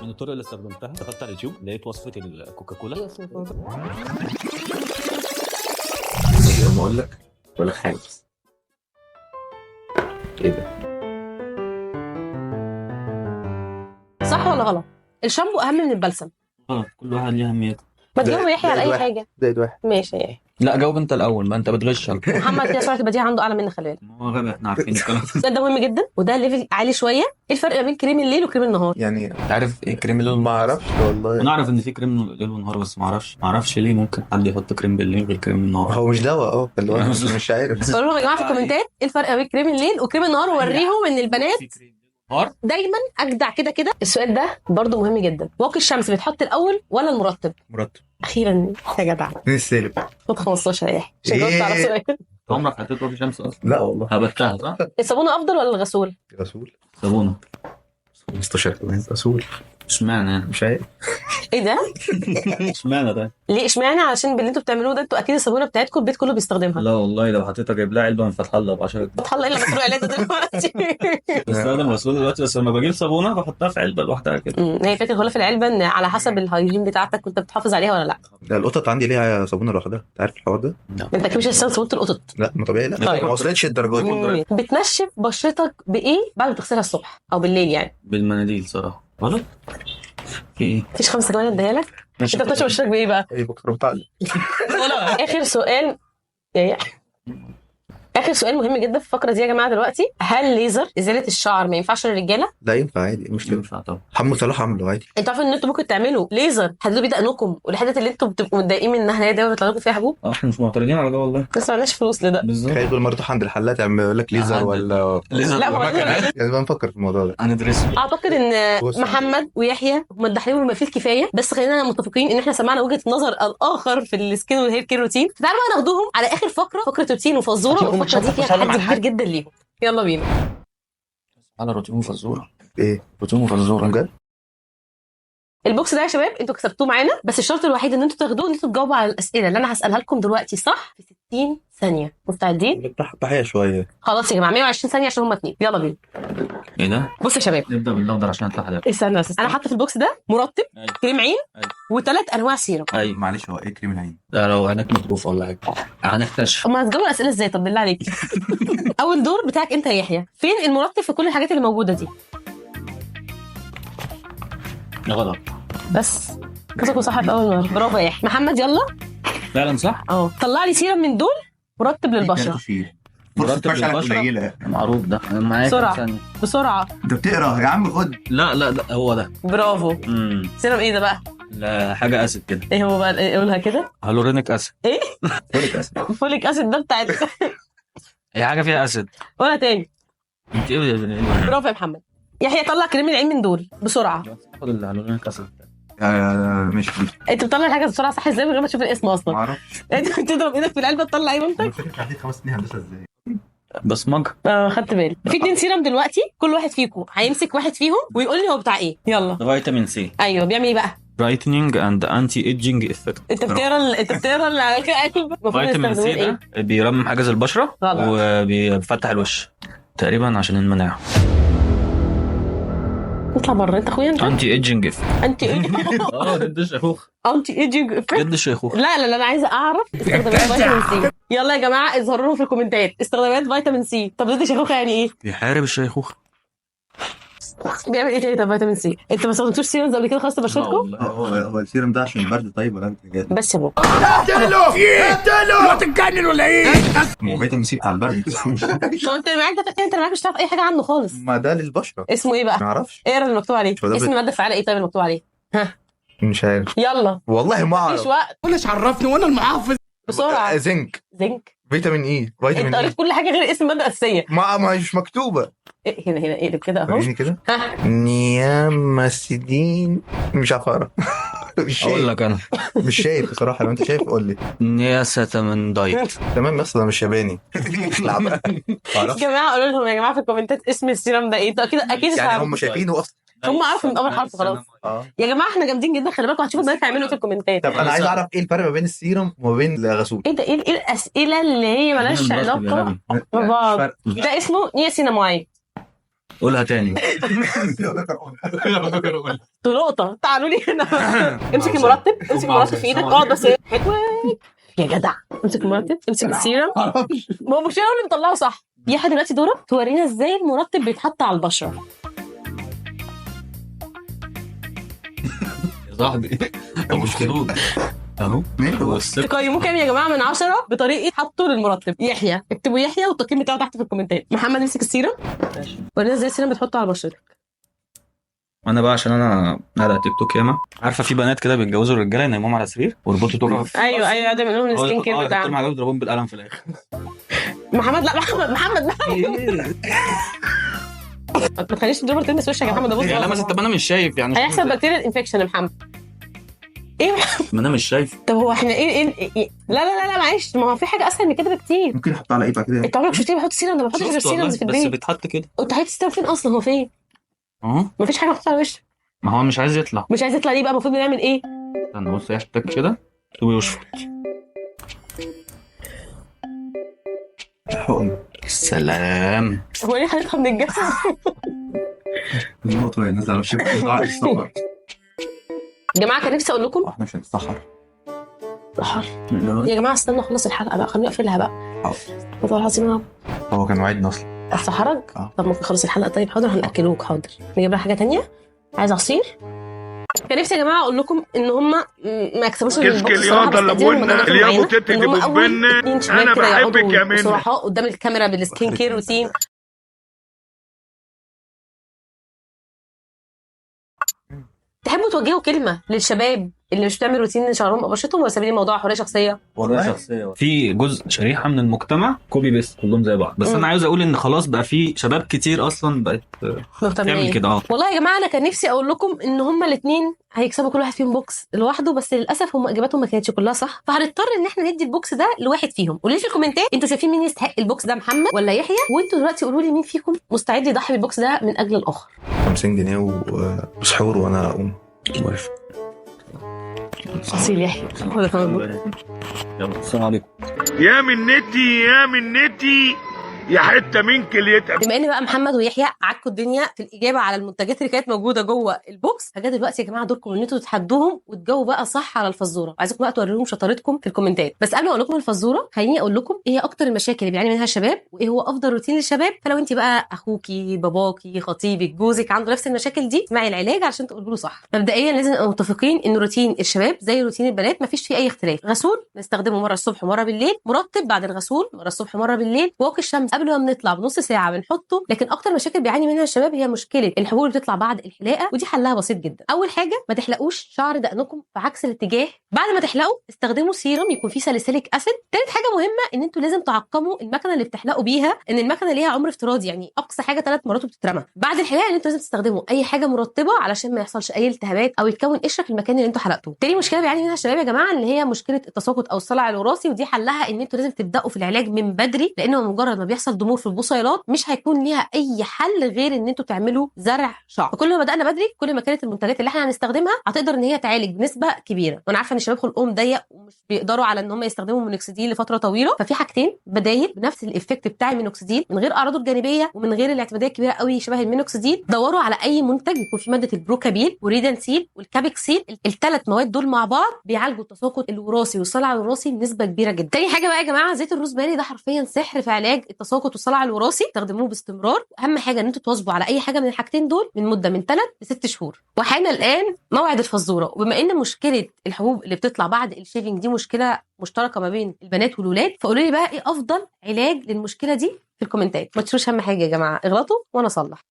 من الطرق اللي استخدمتها دخلت على اليوتيوب لقيت وصفة الكوكاكولا. ما اقول لك حاجه بس. ايه ده؟ صح ولا غلط؟ الشامبو اهم من البلسم. غلط، كل واحد ليه اهميته. ما تجاوب يحيى على اي حاجه. زائد واحد. ماشي يا يحيى. لا جاوب انت الاول، ما انت بتغش. محمد كده سرعه البديهه عنده اعلى منك، خلي بالك. هو غبي، احنا عارفين الكلام ده مهم جدا وده ليفل عالي شويه. ايه الفرق ما بين كريم الليل وكريم النهار؟ يعني انت عارف ايه كريم الليل؟ ما اعرفش والله. انا اعرف ان في كريم ليل ونهار، بس ما اعرفش ليه ممكن حد يحط كريم بالليل غير كريم النهار. هو مش دواء اللي هو مش عارف. قولوا لهم يا جماعه في الكومنتات ايه الفرق ما بين كريم الليل وكريم النهار، ووريهم ان البنات دايما اجدع. كده السؤال ده برضو مهم جدا. واقي الشمس بيتحط الاول ولا المرطب؟ مرتب. اخيرا يا جدع. مين السالب؟ خد 15 يا يحيى عشان جاوبت على سؤال. عمرك حطيت واقي شمس اصلا؟ لا والله. هبتها صح؟ الصابونه افضل ولا الغسول؟ رسول صابونه. 15 كمان رسول. اشمعنى يعني؟ مش عارف. ايه ده؟ اشمعنى ده؟ ليه اشمعنى؟ علشان باللي انتوا بتعملوه ده انتوا اكيد الصابونه بتاعتكم البيت كله بيستخدمها. لا والله، لو حطيتها جايب لها علبه من فتح الله ب 10 فتح الله الا مشروع علاج دلوقتي. بستخدم غسول دلوقتي، بس لما بجيب صابونه بحطها في علبه لوحدها كده. هي فكره غلاف العلبه ان على حسب الهايجين بتاعتك وانت بتحافظ عليها ولا لا. ده القطط عندي ليها صابونه لوحدها، انت عارف الحوار ده؟ انت اكيد مش هتستخدم صابونه القطط. لا ما طبيعي، لا طيب. ما وصلتش الدرجات دي. بتنشف بشرتك بايه بعد ما تغسلها الصبح او بالليل يعني؟ بالمناديل صراحه. غلط. في ايه؟ مفيش 5 كمان اديها لك. انت بتنشف بشرتك بايه بقى؟ ايه بكره بتعلق. اخر سؤال يعني. اخر سؤال مهم جدا في الفقره دي يا جماعه دلوقتي. هل ليزر ازاله الشعر ما ينفعش للرجاله؟ لا ينفع عادي، مش ينفع طبعا. محمد صلاح عمله عادي. انتوا عارفين ان انتوا ممكن تعملوا ليزر تحددوا بيه دقنكم والحتت اللي انتوا بتبقوا متضايقين منها هي دايما بيطلع لكم فيها حبوب؟ احنا مش معترضين على ده والله، بس ما عندناش فلوس لده. بالظبط. تخيل كل مره تروح عند الحلاق يقول لك ليزر ولا ليزر لا، ما يعني بقى نفكر في الموضوع ده. هندرسه. اعتقد ان بص. محمد ويحيى هم الدحيح بما فيه الكفايه، بس خلينا متفقين ان احنا سمعنا وجهه نظر الاخر في السكين والهير كير روتين. تعالوا بقى ناخدوهم على اخر فقره روتين وفزوره، والفقره دي فيها تحدي كبير جدا ليهم. يلا بينا على روتين وفزوره. ايه روتين وفزوره بجد؟ البوكس ده يا شباب انتوا كسبتوه معانا، بس الشرط الوحيد ان انتوا تاخدوه ان انتوا تجاوبوا على الاسئله اللي انا هسالها لكم دلوقتي صح في 60 ثانيه. مستعدين؟ تحية شويه. خلاص يا جماعه 120 ثانيه عشان هم 2. يلا بينا. ايه ده؟ بصوا يا شباب، نبدا بالاخضر عشان اطلع حاجه. استنى انا حاطه في البوكس ده مرطب، أيوة. كريم عين، أيوة. و3 انواع سيرم. اي معلش هو ايه كريم العين؟ ده لو عينك مكروف ولا حاجه هنكتشف. اما هتجاوبوا الاسئله ازاي؟ طب بالله عليك. اول دور بتاعك انت يا يحيى. فين المرطب في كل الحاجات اللي موجوده دي؟ غلط. بس كسبكم صح في اول مره. برافو يا يحيى. محمد يلا. فعلا صح. طلع لي سيرم من دول مرطب للبشره مرتب للبشره معروف ده. انا معاك بسرعه بسرعه. انت بتقرا يا عم، خد. لا ده هو ده. برافو. سيرم ايه ده بقى؟ لا حاجه اسيد كده. ايه هو بقى؟ إيه قولها كده. هالورينيك اسيد. ايه؟ فوليك اسيد. فوليك اسيد ده بتاع هي حاجه فيها اسيد. قولها تاني. انت ايه؟ برافو يا محمد. يحيى طلع كريم العين من دول بسرعه. خد الهالورينيك اسيد. مش انت بتطلع الحاجه بسرعه صح ازاي من غير ما تشوف الاسم ما اصلا؟ اعرفش. انت بتضرب ايدك في العلبه تطلع ايه منتج؟ فاكر عندي 5 سنين هندسه ازاي؟ بصمج. خدت بالي. في 2 سيرم دلوقتي، كل واحد فيكم هيمسك واحد فيهم ويقول لي هو بتاع ايه. يلا. فيتامين سي. ايوه بيعمل ايه بقى؟ برايتنينج اند انتي ايجينج افكت. انت بتقرا المفروض فيتامين سي نستخدمه ده بيرمم حاجز البشره غلط. وبيفتح الوش تقريبا عشان المناعه. اطلع بره انت اخويا. انت انتي ايجينج افكت. انت ضد الشيخوخه. انتي ايجينج افكت. ضد الشيخوخه. لا انا عايزه اعرف استخدامات فيتامين سي. يلا يا جماعه اظهروا لهم في الكومنتات استخدامات فيتامين سي. طب ضد الشيخوخه يعني ايه؟ بيحارب الشيخوخه. بيعمل ايه تاني؟ طب فيتامين سي انت ما استخدمتوش سيرمز قبل كده خالص بشرتكم؟ هو السيرم ده عشان البرد طيب ولا انت جاي؟ بس يا بابا اقتله تتجنن ولا ايه؟ هو فيتامين سي بتاع البرد. هو انت معاك مش تعرف اي حاجه عنه خالص. ما ده للبشره. اسمه ايه بقى؟ ما اعرفش. اقرا اللي مكتوب عليه. هو ده اسم الماده الفعاله ايه طيب اللي مكتوب عليه؟ ها مش عارف يلا والله ما مفيش اعرف. وقت. ولاش عرفني وانا المحافظ. بسرعه. زنك، زنك. فيتامين اي، فيتامين انت اي. قريت كل حاجه غير اسم الماده الاساسيه. ما مش مكتوبه. إيه هنا اقلب كده اهو. وريني كده. ها نياماسيدين. مش عارف اقرا. مش اقول شايف. لك انا مش شايف بصراحه، لو انت شايف قول لي. نياسيتامين دايت. تمام بس ده مش ياباني. لا بقى. يا معرفش. جماعه قولوا لهم يا جماعه في الكومنتات اسم السيرم ده ايه. انتوا اكيد يعني هم شايفينه اصلا. هم عارفوا من اول حرف خلاص. يا جماعه احنا جامدين جدا، خلي بالكم هتشوفوا البنات هيعملوا في الكومنتات. طب انا عايز اعرف ايه الفرق ما بين السيرم وما بين الغسول. ايه ده؟ ايه الاسئله اللي هي مالهاش علاقه ببعض؟ ده اسمه نياسينامايد. قولها تاني. نقطة، تعالوا لي هنا. امسك المرطب، امسك المرطب في ايدك، اقعد بس حلوة يا جدع. امسك المرطب، امسك السيرم. ما هو مش انا اللي مطلعه صح. يا دلوقتي دورك تورينا ازاي المرطب بيتحط على البشرة. يا صاحبي مش كده اهو. تقيموه كام يا جماعة من 10 بطريقة حطه للمرطب؟ يحيى، اكتبوا يحيى والتقييم بتاعه تحت في الكومنتات. محمد امسك السيرم. ماشي. ورينا ازاي السيرم بتحطه على بشرتك. انا بقى عشان انا على تيك توك ياما عارفه في بنات كده بيتجوزوا الرجاله ينيموهم على سرير ويربطوا توكه. ايوه ده منهم السكين كير بتاعهم. يحطوا حاجه يضربوهم بالقلم في الاخر. محمد لا محمد ما تخليش تضرب تلمس وشك يا محمد. ده بص لا بس طب انا مش شايف يعني هيحصل بكتيريا الانفكشن يا محمد. ايه ما انا مش شايف. طب هو احنا إيه؟ لا معلش، ما هو في حاجه اسهل من كده بكتير. ممكن احط على ايه بقى كده؟ انت عمرك شفتني بحط سيرم؟ انا ما بحطش غير سيرمز في بس البيت. بيتحط كده. انت حاطط سيرم فين اصلا؟ هو فين؟ مفيش حاجه محطوطه على وشك. ما هو مش عايز يطلع. مش عايز يطلع ليه بقى؟ المفروض بنعمل ايه؟ استنى بص يحتك كده ويشفط. سلام. هو ليه حضرتك من الجسم؟ النقطة نازلة على وشك. يا جماعه كان نفسي اقول لكم احنا مش هنتسحر. سحر يا جماعه. استنوا اخلص الحلقه بقى، خليني اقفلها بقى. والله العظيم يا رب. هو كان وعدنا اصلا. اسحرك؟ طب ممكن نخلص الحلقه؟ طيب حاضر، هناكلوك. حاضر. نجيب لها حاجه تانية. عايز عصير؟ كان نفسي يا جماعه اقول لكم ان هم ما يكسبوش البوكس صراحه، بس ان هم اول 2 شباب كده يقعدوا صراحه قدام الكاميرا بالسكين كير روتين. تحبوا توجهوا كلمه للشباب اللي مش بتعمل روتين شعرهم او بشرتهم، ولا سايبين الموضوع حريه شخصيه؟ والله شخصيه. في جزء شريحه من المجتمع كوبي بيست كلهم زي بعض، بس انا عاوز اقول ان خلاص بقى في شباب كتير اصلا بقت تعمل كده. والله يا جماعه انا كان نفسي اقول لكم ان هما الاثنين هيكسبوا كل واحد فيهم بوكس لوحده، بس للاسف هم اجاباتهم ما كانتش كلها صح، فهنضطر ان احنا ندي البوكس ده لواحد فيهم. قولوا لي في الكومنتات انتوا شايفين مين يستحق البوكس ده، محمد ولا يحيى؟ وانتوا دلوقتي قولوا لي مين فيكم مستعد يضحي بالبوكس ده من اجل الاخر. 50 جنيه وسحور وانا اقوم. موافق. اصيل يحيى. يلا السلام عليكم. يا منتي يا حته من كليتك. بما ان بقى محمد ويحيى عكوا الدنيا في الاجابه على المنتجات اللي كانت موجوده جوه البوكس، فجاء دلوقتي يا جماعه دوركم ان انتوا تتحدوهم وتجاوبوا بقى صح على الفزوره. عايزكم بقى توريهم شطارتكم في الكومنتات. بس قبل ما اقول لكم الفزوره خليني اقول لكم ايه هي اكتر المشاكل اللي بيعاني منها الشباب، وايه هو افضل روتين للشباب. فلو انت بقى اخوكي باباكي خطيبك جوزك عنده نفس المشاكل دي، اسمعي العلاج عشان تقولوا له صح. مبدئيا لازم نبقى متفقين ان روتين الشباب زي روتين البنات، مفيش فيه اي اختلاف. غسول نستخدمه مره الصبح ومره بالليل، مرطب بعد الغسول مره الصبح ومره بالليل، واقي الشمس قبل ما بنطلع نص ساعه بنحطه. لكن اكتر مشاكل بيعاني منها الشباب هي مشكله الحبوب اللي بتطلع بعد الحلاقه، ودي حلها بسيط جدا. اول حاجه ما تحلقوش شعر دقنكم في عكس الاتجاه. بعد ما تحلقوا استخدموا سيرم يكون فيه ساليسيليك اسيد. تالت حاجه مهمه ان انتوا لازم تعقموا المكنه اللي بتحلقوا بيها، ان المكنه ليها عمر افتراضي، يعني اقصى حاجه 3 مرات وبتترمى. بعد الحلاقه ان انتوا لازم تستخدموا اي حاجه مرطبه علشان ما يحصلش اي التهابات او يتكون قشره في المكان اللي انتوا حلقتوه. تاني مشكله بيعاني منها الشباب يا جماعه اللي هي مشكله التساقط او الصلع الوراثي، ودي حلها ان انتوا لازم تبداوا في العلاج من بدري، لانه مجرد ما بيحصل ضمور في البصيلات مش هيكون ليها اي حل غير ان انتوا تعملوا زرع شعر. فكل ما بدانا بدري كل ما كانت المنتجات اللي احنا هنستخدمها هتقدر ان هي تعالج بنسبه كبيره. وانا عارفه ان الشباب خلقهم ضيق ومش بيقدروا على ان هم يستخدموا مينوكسيديل لفتره طويله، ففي حاجتين بدايل بنفس الايفكت بتاع المينوكسيديل من غير اعراضه الجانبيه ومن غير الاعتماديه الكبيره قوي شبه المينوكسيديل. دوروا على اي منتج يكون فيه ماده البروكابيل وريدنسيل والكابكسيل، الثلاث مواد دول مع بعض بيعالجوا التساقط الوراثي والصلع الوراثي بنسبه كبيره جدا. تاني حاجه بقى يا جماعه زيت الروزماري، ده حرفيا سحر في علاج التساقط والصلع الوراثي، استخدموه باستمرار. اهم حاجه ان انتوا تواظبوا على اي حاجه من الحاجتين دول من مده من 3 ل 6 شهور. وحان الان موعد الفزوره. وبما ان مشكله الحبوب اللي بتطلع بعد الشيفنج دي مشكله مشتركه ما بين البنات والولاد، فقولوا لي بقى ايه افضل علاج للمشكله دي في الكومنتات. ما تشوفوش اهم حاجه يا جماعه، اغلطوا وانا اصلح.